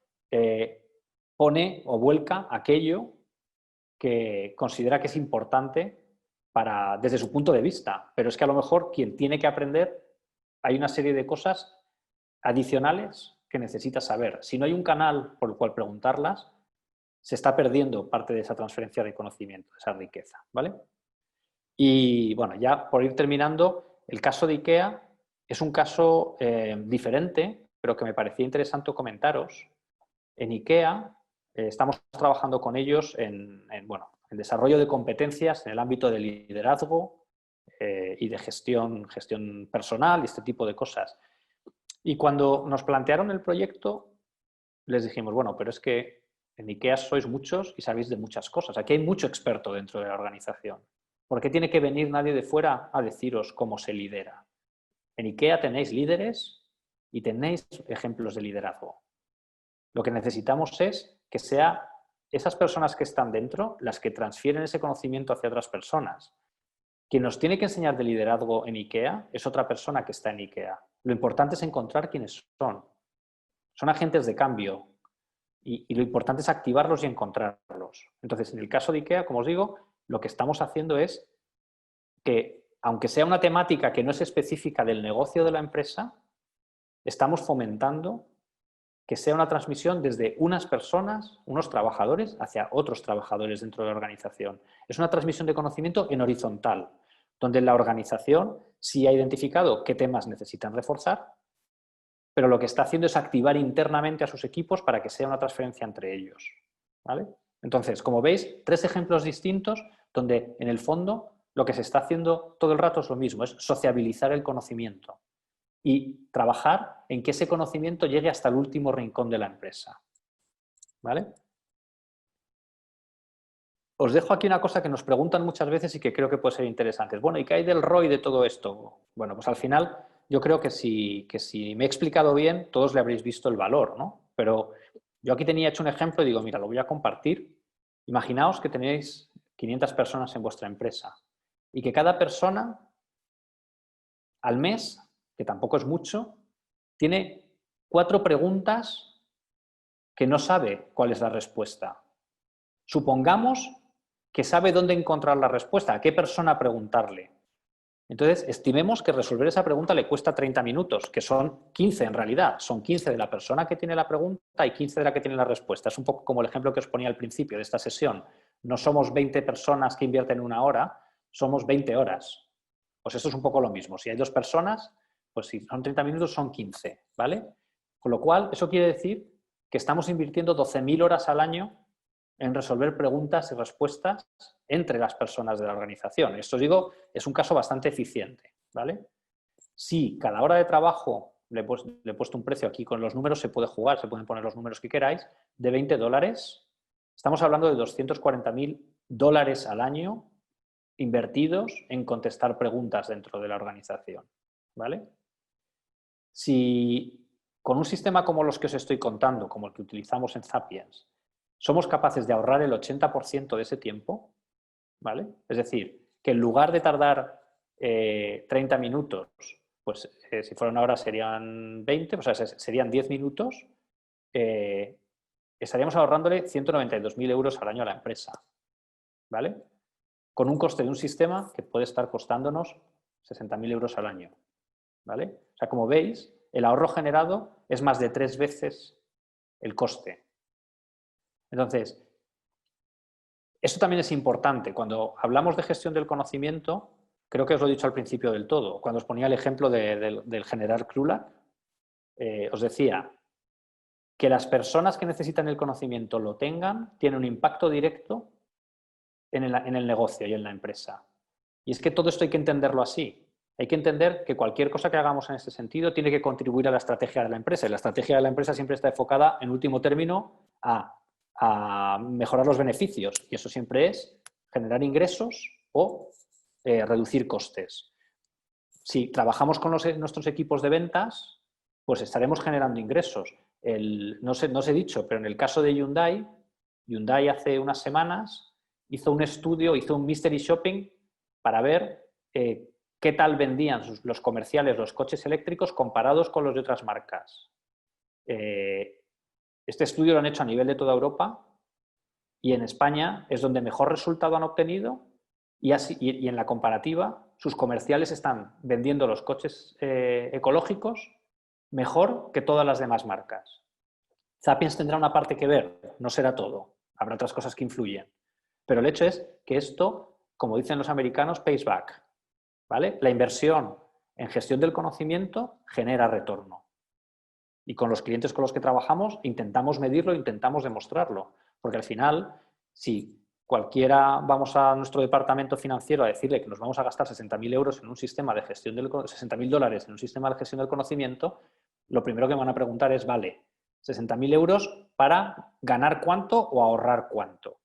pone o vuelca aquello que considera que es importante desde su punto de vista, pero es que a lo mejor quien tiene que aprender, hay una serie de cosas adicionales que necesita saber. Si no hay un canal por el cual preguntarlas, se está perdiendo parte de esa transferencia de conocimiento, de esa riqueza, ¿vale? Y bueno, ya por ir terminando, el caso de IKEA es un caso diferente, pero que me parecía interesante comentaros. En IKEA estamos trabajando con ellos en desarrollo de competencias en el ámbito de liderazgo y de gestión personal y este tipo de cosas. Y cuando nos plantearon el proyecto, les dijimos, bueno, pero es que en IKEA sois muchos y sabéis de muchas cosas. Aquí hay mucho experto dentro de la organización. ¿Por qué tiene que venir nadie de fuera a deciros cómo se lidera? En IKEA tenéis líderes y tenéis ejemplos de liderazgo. Lo que necesitamos es que sean esas personas que están dentro las que transfieren ese conocimiento hacia otras personas. Quien nos tiene que enseñar de liderazgo en IKEA es otra persona que está en IKEA. Lo importante es encontrar quiénes son. Son agentes de cambio y lo importante es activarlos y encontrarlos. Entonces, en el caso de IKEA, como os digo, lo que estamos haciendo es que, aunque sea una temática que no es específica del negocio de la empresa, estamos fomentando que sea una transmisión desde unas personas, unos trabajadores, hacia otros trabajadores dentro de la organización. Es una transmisión de conocimiento en horizontal, donde la organización sí ha identificado qué temas necesitan reforzar, pero lo que está haciendo es activar internamente a sus equipos para que sea una transferencia entre ellos, ¿vale? Entonces, como veis, 3 ejemplos distintos donde, en el fondo, lo que se está haciendo todo el rato es lo mismo, es sociabilizar el conocimiento. y trabajar en que ese conocimiento llegue hasta el último rincón de la empresa. ¿Vale? Os dejo aquí una cosa que nos preguntan muchas veces y que creo que puede ser interesante. Bueno, ¿y qué hay del ROI de todo esto? Bueno, pues al final yo creo que si me he explicado bien, todos le habréis visto el valor, ¿no? Pero yo aquí tenía hecho un ejemplo y digo, mira, lo voy a compartir. Imaginaos que tenéis 500 personas en vuestra empresa y que cada persona al mes, que tampoco es mucho, tiene 4 preguntas que no sabe cuál es la respuesta. Supongamos que sabe dónde encontrar la respuesta, a qué persona preguntarle. Entonces, estimemos que resolver esa pregunta le cuesta 30 minutos, que son 15 en realidad. Son 15 de la persona que tiene la pregunta y 15 de la que tiene la respuesta. Es un poco como el ejemplo que os ponía al principio de esta sesión. No somos 20 personas que invierten 1 hora, somos 20 horas. Pues esto es un poco lo mismo. Si hay 2 personas, pues si son 30 minutos son 15, ¿vale? Con lo cual, eso quiere decir que estamos invirtiendo 12.000 horas al año en resolver preguntas y respuestas entre las personas de la organización. Esto os digo, es un caso bastante eficiente, ¿vale? Si cada hora de trabajo le he puesto un precio aquí con los números, se puede jugar, se pueden poner los números que queráis, de $20, estamos hablando de $240.000 al año invertidos en contestar preguntas dentro de la organización, ¿vale? Si con un sistema como los que os estoy contando, como el que utilizamos en Zapiens, somos capaces de ahorrar el 80% de ese tiempo, ¿vale? Es decir, que en lugar de tardar 30 minutos, pues si fuera 1 hora serían 20, o sea, serían 10 minutos, estaríamos ahorrándole 192.000 euros al año a la empresa, ¿vale? Con un coste de un sistema que puede estar costándonos 60.000 euros al año, ¿vale? O sea, como veis, el ahorro generado es más de 3 veces el coste. Entonces, esto también es importante. Cuando hablamos de gestión del conocimiento, creo que os lo he dicho al principio del todo. Cuando os ponía el ejemplo del general Krulak, os decía que las personas que necesitan el conocimiento lo tengan, tiene un impacto directo en el negocio y en la empresa. Y es que todo esto hay que entenderlo así. Hay que entender que cualquier cosa que hagamos en este sentido tiene que contribuir a la estrategia de la empresa. Y la estrategia de la empresa siempre está enfocada, en último término, a mejorar los beneficios. Y eso siempre es generar ingresos o reducir costes. Si trabajamos con nuestros equipos de ventas, pues estaremos generando ingresos. No os he dicho, pero en el caso de Hyundai, Hyundai hace unas semanas hizo un estudio, hizo un mystery shopping para ver qué tal vendían los comerciales, los coches eléctricos comparados con los de otras marcas. Este estudio lo han hecho a nivel de toda Europa y en España es donde mejor resultado han obtenido y en la comparativa sus comerciales están vendiendo los coches ecológicos mejor que todas las demás marcas. Zapiens tendrá una parte que ver, no será todo, habrá otras cosas que influyen. Pero el hecho es que esto, como dicen los americanos, pays back, ¿vale? La inversión en gestión del conocimiento genera retorno. Y con los clientes con los que trabajamos intentamos medirlo, intentamos demostrarlo. Porque al final, si cualquiera vamos a nuestro departamento financiero a decirle que nos vamos a gastar 60.000 euros en un sistema de gestión del 60.000 dólares en un sistema de gestión del conocimiento, lo primero que me van a preguntar es, vale, 60.000 euros para ganar cuánto o ahorrar cuánto,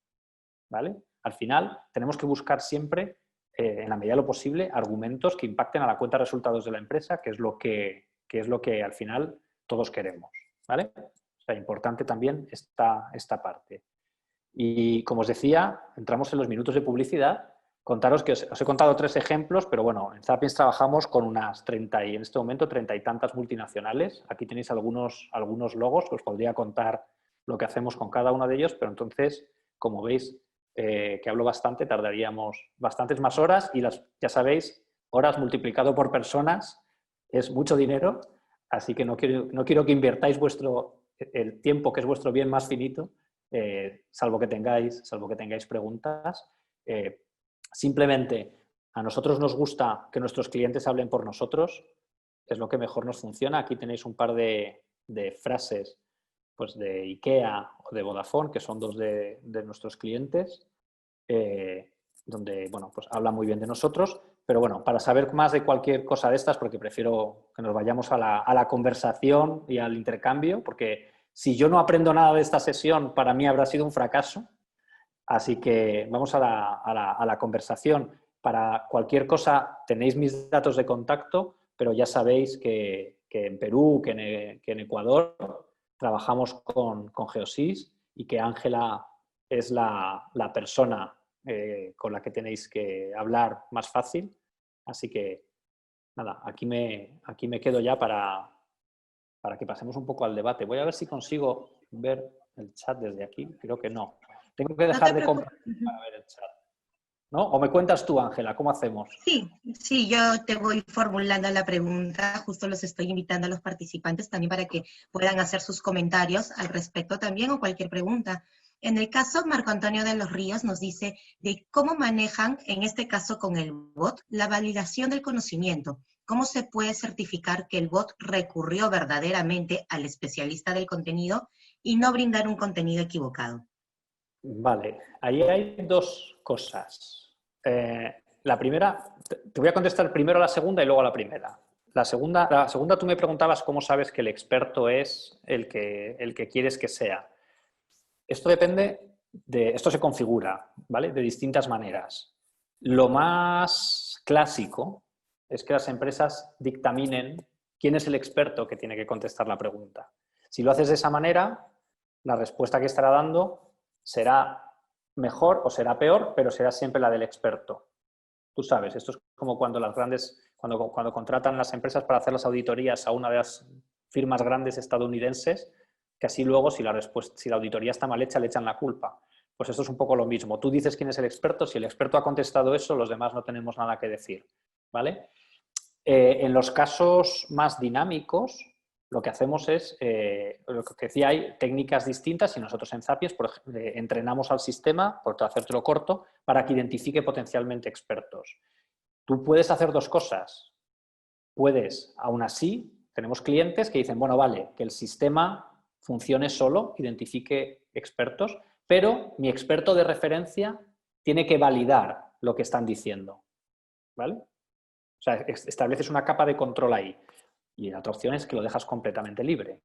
¿vale? Al final tenemos que buscar siempre, en la medida de lo posible, argumentos que impacten a la cuenta de resultados de la empresa, que es lo que al final todos queremos, ¿vale? O sea, importante también esta parte. Y como os decía, entramos en los minutos de publicidad. Contaros que os he contado 3 ejemplos, pero bueno, en Zapiens trabajamos con unas 30 y en este momento 30 y tantas multinacionales. Aquí tenéis algunos logos que os podría contar lo que hacemos con cada uno de ellos, pero entonces, como veis, que hablo bastante, tardaríamos bastantes más horas y ya sabéis, horas multiplicado por personas es mucho dinero, así que no quiero que invirtáis el tiempo que es vuestro bien más finito, salvo que tengáis preguntas. Simplemente a nosotros nos gusta que nuestros clientes hablen por nosotros, es lo que mejor nos funciona. Aquí tenéis un par de frases pues de IKEA o de Vodafone, que son 2 de nuestros clientes, donde bueno, pues hablan muy bien de nosotros, Pero bueno, para saber más de cualquier cosa de estas, porque prefiero que nos vayamos a la conversación y al intercambio, porque si yo no aprendo nada de esta sesión, para mí habrá sido un fracaso. Así que vamos a la conversación. Para cualquier cosa tenéis mis datos de contacto, pero ya sabéis que en Perú, que en Ecuador, trabajamos con Geosys y que Ángela es la persona con la que tenéis que hablar más fácil. Así que, nada, aquí me quedo ya para que pasemos un poco al debate. Voy a ver si consigo ver el chat desde aquí. Creo que no. Tengo que No te dejar de preocupes. compartir para ver el chat, ¿no? ¿O me cuentas tú, Ángela? ¿Cómo hacemos? Sí, sí, yo te voy formulando la pregunta, justo los estoy invitando a los participantes también para que puedan hacer sus comentarios al respecto también o cualquier pregunta. En el caso, Marco Antonio de los Ríos nos dice de cómo manejan, en este caso con el bot, la validación del conocimiento. ¿Cómo se puede certificar que el bot recurrió verdaderamente al especialista del contenido y no brindar un contenido equivocado? Vale, ahí hay dos cosas. La primera, te voy a contestar primero la segunda y luego la primera. La segunda tú me preguntabas cómo sabes que el experto es el que quieres que sea. Esto depende esto se configura, ¿vale? De distintas maneras. Lo más clásico es que las empresas dictaminen quién es el experto que tiene que contestar la pregunta. Si lo haces de esa manera, la respuesta que estará dando será mejor o será peor, pero será siempre la del experto. Tú sabes, esto es como cuando cuando contratan las empresas para hacer las auditorías a una de las firmas grandes estadounidenses, que así luego, si la auditoría está mal hecha, le echan la culpa. Pues esto es un poco lo mismo. Tú dices quién es el experto, si el experto ha contestado eso, los demás no tenemos nada que decir, ¿vale? En los casos más dinámicos, lo que hacemos es, lo que decía, hay técnicas distintas y nosotros en Zapier entrenamos al sistema, por hacértelo corto, para que identifique potencialmente expertos. Tú puedes hacer dos cosas. Puedes, aún así, tenemos clientes que dicen, bueno, vale, que el sistema funcione solo, identifique expertos, pero mi experto de referencia tiene que validar lo que están diciendo, ¿vale? O sea, estableces una capa de control ahí. Y la otra opción es que lo dejas completamente libre.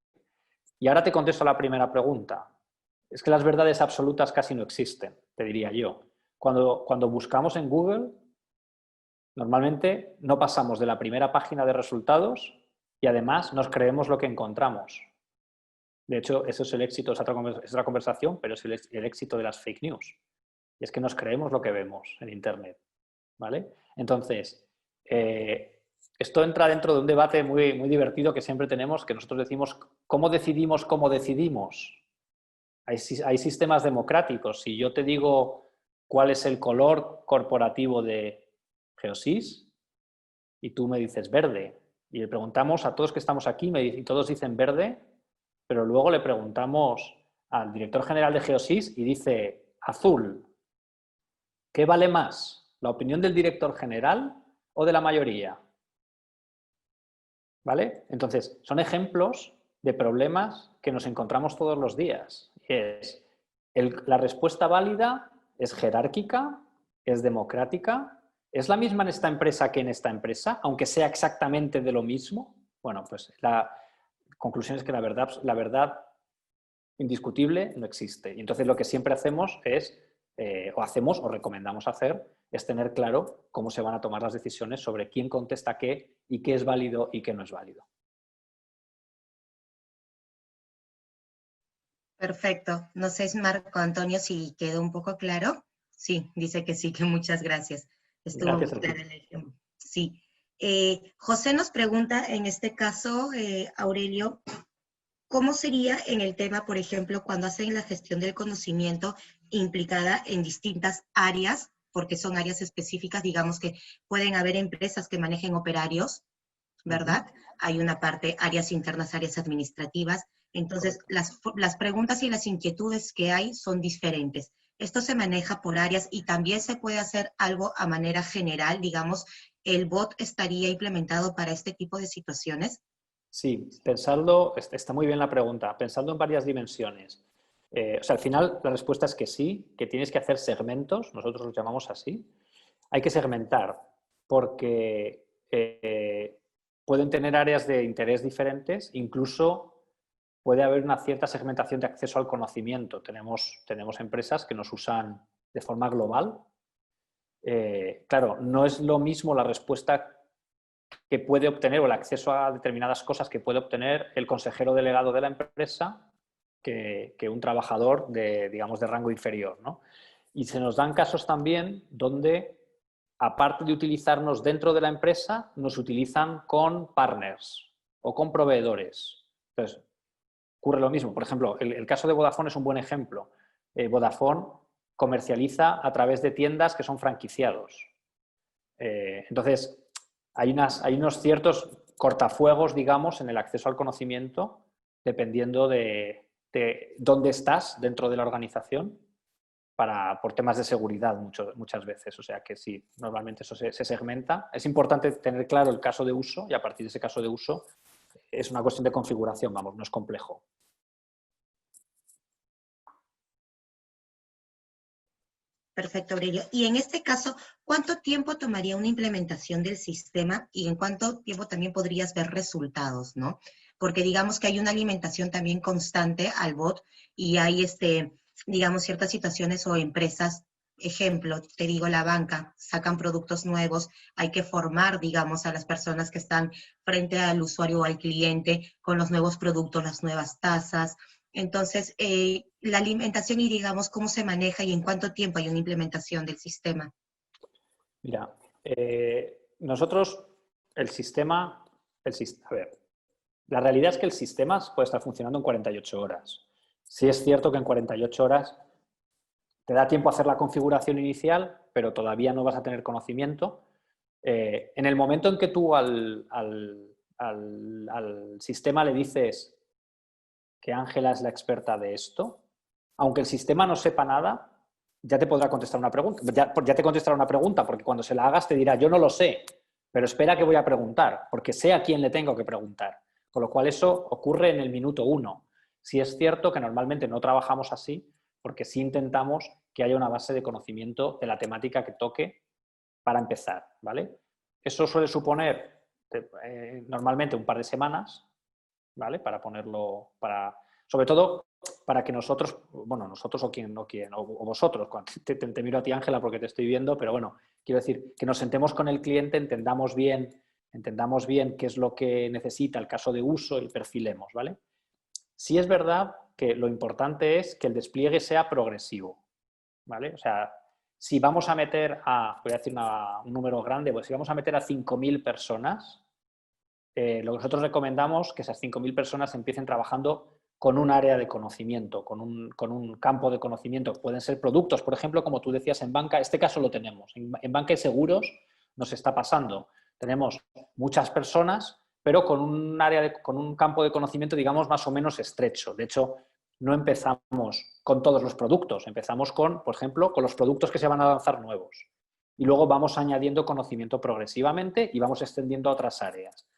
Y ahora te contesto a la primera pregunta. Es que las verdades absolutas casi no existen, te diría yo. Cuando buscamos en Google, normalmente no pasamos de la primera página de resultados y además nos creemos lo que encontramos. De hecho, eso es el éxito, es otra conversación, pero es el éxito de las fake news. Y es que nos creemos lo que vemos en Internet, ¿vale? Entonces, esto entra dentro de un debate muy, muy divertido que siempre tenemos, que nosotros decimos, ¿cómo decidimos cómo decidimos? Hay sistemas democráticos. Si yo te digo cuál es el color corporativo de Geosys y tú me dices verde, y le preguntamos a todos que estamos aquí y todos dicen verde, pero luego le preguntamos al director general de Geosys y dice azul. ¿Qué vale más? ¿La opinión del director general o de la mayoría? ¿Vale? Entonces, son ejemplos de problemas que nos encontramos todos los días. La respuesta válida es jerárquica, es democrática, es la misma en esta empresa que en esta empresa, aunque sea exactamente de lo mismo. Bueno, pues la conclusión es que la verdad indiscutible no existe. Y entonces lo que siempre hacemos es, o recomendamos hacer, es tener claro cómo se van a tomar las decisiones sobre quién contesta qué y qué es válido y qué no es válido. Perfecto. No sé, Marco Antonio, si quedó un poco claro. Sí, dice que sí, que muchas gracias. Estuvo muy Gracias a ti. clara el ejemplo. Sí. José nos pregunta, en este caso, Aurelio, ¿cómo sería en el tema, por ejemplo, cuando hacen la gestión del conocimiento implicada en distintas áreas, porque son áreas específicas, digamos que pueden haber empresas que manejen operarios, ¿verdad? Hay una parte, áreas internas, áreas administrativas. Entonces, las preguntas y las inquietudes que hay son diferentes. Esto se maneja por áreas y también se puede hacer algo a manera general, digamos, ¿el bot estaría implementado para este tipo de situaciones? Sí, pensando, está muy bien la pregunta, pensando en varias dimensiones. O sea, al final la respuesta es que sí, que tienes que hacer segmentos, nosotros los llamamos así. Hay que segmentar. porque pueden tener áreas de interés diferentes, incluso puede haber una cierta segmentación de acceso al conocimiento. Tenemos empresas que nos usan de forma global. Claro, no es lo mismo la respuesta que puede obtener o el acceso a determinadas cosas que puede obtener el consejero delegado de la empresa que un trabajador digamos, de rango inferior, ¿no? Y se nos dan casos también donde, aparte de utilizarnos dentro de la empresa, nos utilizan con partners o con proveedores. Entonces, ocurre lo mismo. Por ejemplo, el caso de Vodafone es un buen ejemplo. Vodafone comercializa a través de tiendas que son franquiciados. Entonces, hay unos ciertos cortafuegos, digamos, en el acceso al conocimiento, dependiendo de dónde estás dentro de la organización, por temas de seguridad muchas veces. O sea que sí, normalmente eso se segmenta. Es importante tener claro el caso de uso y a partir de ese caso de uso es una cuestión de configuración, vamos, no es complejo. Perfecto, Aurelio. Y en este caso, ¿cuánto tiempo tomaría una implementación del sistema y en cuánto tiempo también podrías ver resultados, ¿no? Porque digamos que hay una alimentación también constante al bot y hay, digamos, ciertas situaciones o empresas, ejemplo, te digo, la banca, sacan productos nuevos, hay que formar, digamos, a las personas que están frente al usuario o al cliente con los nuevos productos, las nuevas tasas. Entonces, la alimentación y digamos cómo se maneja y en cuánto tiempo hay una implementación del sistema. Mira, nosotros, el sistema, a ver, la realidad es que el sistema puede estar funcionando en 48 horas. Sí es cierto que en 48 horas te da tiempo a hacer la configuración inicial, pero todavía no vas a tener conocimiento. En el momento en que tú al sistema le dices que Ángela es la experta de esto, aunque el sistema no sepa nada, ya te podrá contestar una pregunta. Ya te contestará una pregunta, porque cuando se la hagas te dirá, yo no lo sé, pero espera que voy a preguntar, porque sé a quién le tengo que preguntar. Con lo cual eso ocurre en el minuto 1. Sí es cierto que normalmente no trabajamos así, porque sí intentamos que haya una base de conocimiento de la temática que toque para empezar, ¿vale? Eso suele suponer normalmente un par de semanas, ¿vale? Para ponerlo, sobre todo para que nosotros, bueno, nosotros o vosotros, te miro a ti, Ángela, porque te estoy viendo, pero bueno, quiero decir, que nos sentemos con el cliente, entendamos bien qué es lo que necesita el caso de uso y perfilemos, ¿vale? Sí es verdad que lo importante es que el despliegue sea progresivo, ¿vale? O sea, si vamos a meter voy a decir un número grande, pues si vamos a meter a 5.000 personas, lo que nosotros recomendamos es que esas 5.000 personas empiecen trabajando con un área de conocimiento, con un campo de conocimiento. Pueden ser productos, por ejemplo, como tú decías en banca, este caso lo tenemos. En banca y seguros nos está pasando. Tenemos muchas personas, pero con un campo de conocimiento, digamos, más o menos estrecho. De hecho, no empezamos con todos los productos, empezamos por ejemplo, con los productos que se van a lanzar nuevos. Y luego vamos añadiendo conocimiento progresivamente y vamos extendiendo a otras áreas.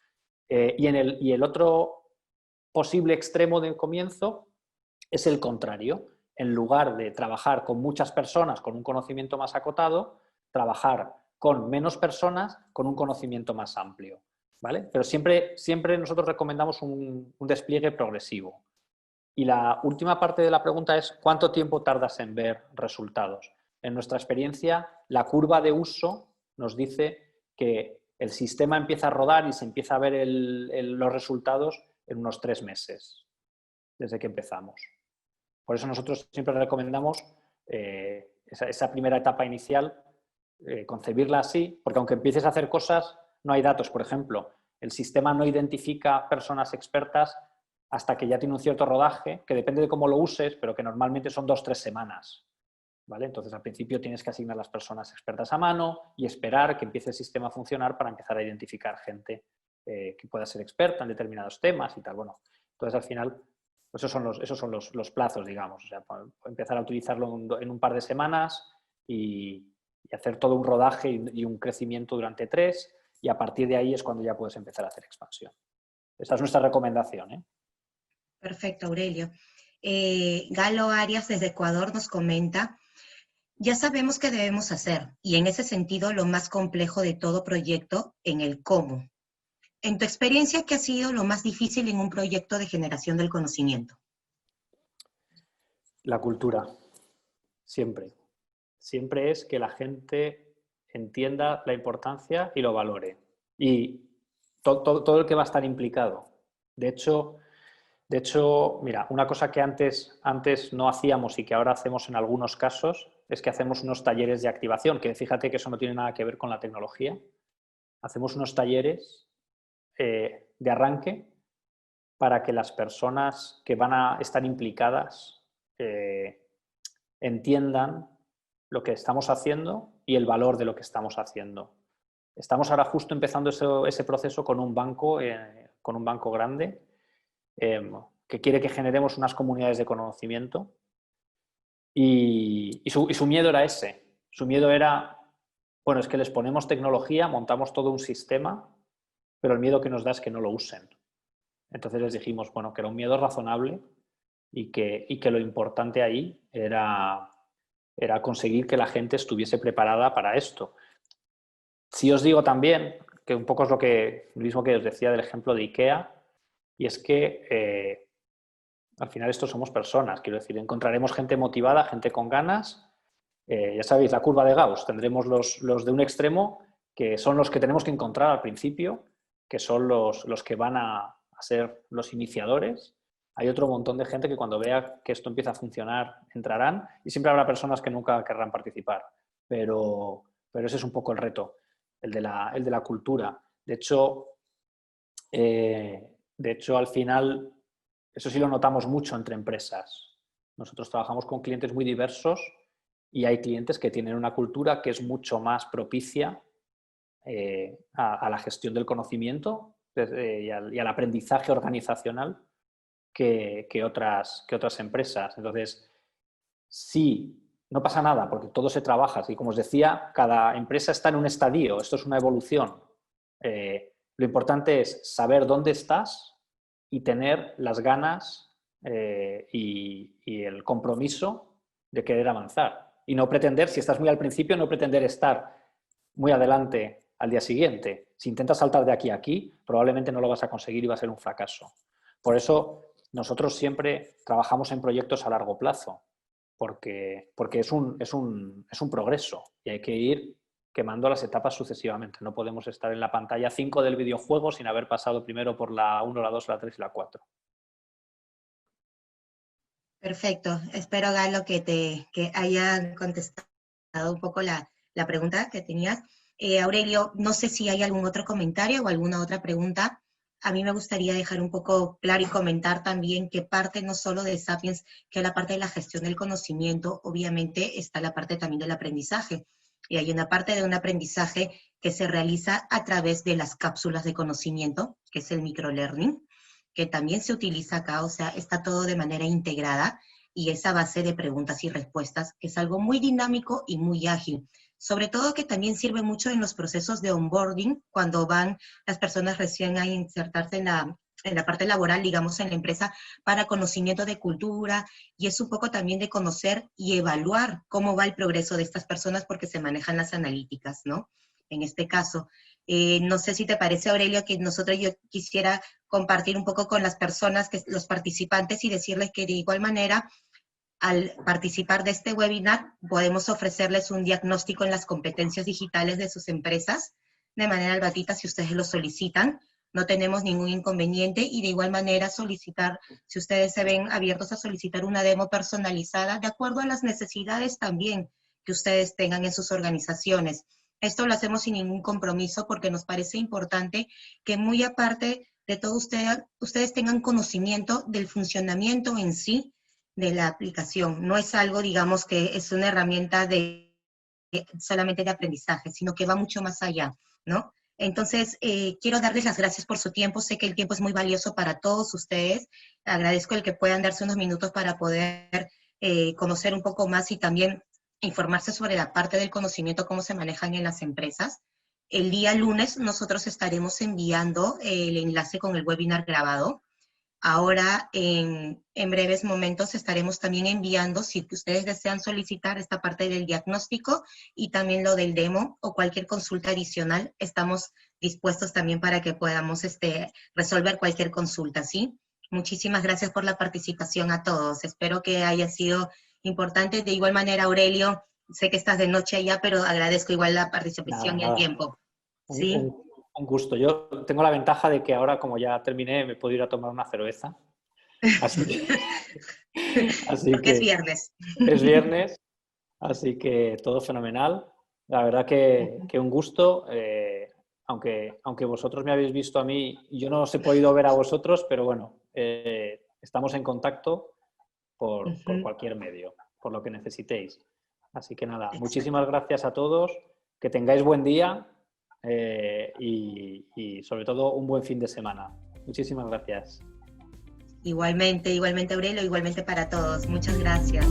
Y el otro posible extremo de comienzo es el contrario. En lugar de trabajar con muchas personas con un conocimiento más acotado, trabajar con menos personas con un conocimiento más amplio, ¿vale? Pero siempre nosotros recomendamos un despliegue progresivo. Y la última parte de la pregunta es ¿cuánto tiempo tardas en ver resultados? En nuestra experiencia, la curva de uso nos dice que el sistema empieza a rodar y se empieza a ver los resultados en unos 3 meses, desde que empezamos. Por eso nosotros siempre recomendamos esa primera etapa inicial, concebirla así, porque aunque empieces a hacer cosas, no hay datos. Por ejemplo, el sistema no identifica personas expertas hasta que ya tiene un cierto rodaje, que depende de cómo lo uses, pero que normalmente son 2 o 3 semanas. ¿Vale? Entonces, al principio tienes que asignar las personas expertas a mano y esperar que empiece el sistema a funcionar para empezar a identificar gente que pueda ser experta en determinados temas y tal. Bueno, entonces al final, pues esos son los plazos, digamos. O sea, empezar a utilizarlo en un par de semanas y hacer todo un rodaje y un crecimiento durante 3, y a partir de ahí es cuando ya puedes empezar a hacer expansión. Esta es nuestra recomendación, ¿eh? Perfecto, Aurelio. Galo Arias desde Ecuador nos comenta, Ya sabemos qué debemos hacer y en ese sentido lo más complejo de todo proyecto en el cómo. En tu experiencia, ¿qué ha sido lo más difícil en un proyecto de generación del conocimiento? La cultura, siempre. Siempre es que la gente entienda la importancia y lo valore. Y todo el que va a estar implicado. De hecho, mira, una cosa que antes no hacíamos y que ahora hacemos en algunos casos es que hacemos unos talleres de activación, que fíjate que eso no tiene nada que ver con la tecnología. Hacemos unos talleres de arranque para que las personas que van a estar implicadas entiendan lo que estamos haciendo y el valor de lo que estamos haciendo. Estamos ahora justo empezando ese proceso con un banco grande que quiere que generemos unas comunidades de conocimiento y su miedo era ese. Su miedo era, bueno, es que les ponemos tecnología, montamos todo un sistema, pero el miedo que nos da es que no lo usen. Entonces les dijimos, bueno, que era un miedo razonable y que lo importante ahí era conseguir que la gente estuviese preparada para esto. Si os digo también, que un poco es lo mismo que os decía del ejemplo de IKEA, y es que al final estos somos personas, quiero decir, encontraremos gente motivada, gente con ganas. Ya sabéis, la curva de Gauss, tendremos los de un extremo, que son los que tenemos que encontrar al principio, que son los que van a ser los iniciadores. Hay otro montón de gente que cuando vea que esto empieza a funcionar entrarán y siempre habrá personas que nunca querrán participar. Pero ese es un poco el reto, el de la cultura. De hecho, al final, eso sí lo notamos mucho entre empresas. Nosotros trabajamos con clientes muy diversos y hay clientes que tienen una cultura que es mucho más propicia a la gestión del conocimiento y al aprendizaje organizacional que otras empresas. Entonces, sí, no pasa nada porque todo se trabaja. Así como os decía, cada empresa está en un estadio, esto es una evolución. Lo importante es saber dónde estás y tener las ganas y el compromiso de querer avanzar. Y no pretender, si estás muy al principio, no pretender estar muy adelante al día siguiente. Si intentas saltar de aquí a aquí, probablemente no lo vas a conseguir y va a ser un fracaso. Por eso nosotros siempre trabajamos en proyectos a largo plazo, porque es un progreso y hay que ir quemando las etapas sucesivamente. No podemos estar en la pantalla 5 del videojuego sin haber pasado primero por la 1, la 2, la 3 y la 4. Perfecto. Espero, Galo, que haya contestado un poco la pregunta que tenías. Aurelio, no sé si hay algún otro comentario o alguna otra pregunta. A mí me gustaría dejar un poco claro y comentar también que parte no solo de Sapiens, que es la parte de la gestión del conocimiento, obviamente está la parte también del aprendizaje. Y hay una parte de un aprendizaje que se realiza a través de las cápsulas de conocimiento, que es el microlearning, que también se utiliza acá, o sea, está todo de manera integrada y esa base de preguntas y respuestas, que es algo muy dinámico y muy ágil. Sobre todo que también sirve mucho en los procesos de onboarding, cuando van las personas recién a insertarse en la parte laboral, digamos, en la empresa, para conocimiento de cultura, y es un poco también de conocer y evaluar cómo va el progreso de estas personas porque se manejan las analíticas, ¿no? En este caso. No sé si te parece, Aurelio, que yo quisiera compartir un poco con las personas, los participantes, y decirles que de igual manera, al participar de este webinar, podemos ofrecerles un diagnóstico en las competencias digitales de sus empresas, de manera gratuita si ustedes lo solicitan. No tenemos ningún inconveniente y de igual manera solicitar, si ustedes se ven abiertos a solicitar una demo personalizada, de acuerdo a las necesidades también que ustedes tengan en sus organizaciones. Esto lo hacemos sin ningún compromiso porque nos parece importante que muy aparte de todo ustedes tengan conocimiento del funcionamiento en sí de la aplicación. No es algo, digamos, que es una herramienta solamente de aprendizaje, sino que va mucho más allá, ¿no? Entonces, quiero darles las gracias por su tiempo. Sé que el tiempo es muy valioso para todos ustedes. Agradezco el que puedan darse unos minutos para poder conocer un poco más y también informarse sobre la parte del conocimiento, cómo se manejan en las empresas. El día lunes nosotros estaremos enviando el enlace con el webinar grabado. Ahora, en breves momentos, estaremos también enviando, si ustedes desean solicitar esta parte del diagnóstico y también lo del demo o cualquier consulta adicional, estamos dispuestos también para que podamos resolver cualquier consulta, ¿sí? Muchísimas gracias por la participación a todos. Espero que haya sido importante. De igual manera, Aurelio, sé que estás de noche allá, pero agradezco igual la Nada, participación y el nada. tiempo. Un, ¿Sí? un- un gusto. Yo tengo la ventaja de que ahora, como ya terminé, me puedo ir a tomar una cerveza. Así que, así Porque es que viernes. es viernes, así que todo fenomenal. La verdad que un gusto. Aunque vosotros me habéis visto a mí, yo no os he podido ver a vosotros, pero bueno, estamos en contacto por cualquier medio, por lo que necesitéis. Así que nada, Exacto. muchísimas gracias a todos, que tengáis buen día y sobre todo un buen fin de semana. Muchísimas gracias. Igualmente, igualmente Aurelio, igualmente para todos. Muchas gracias.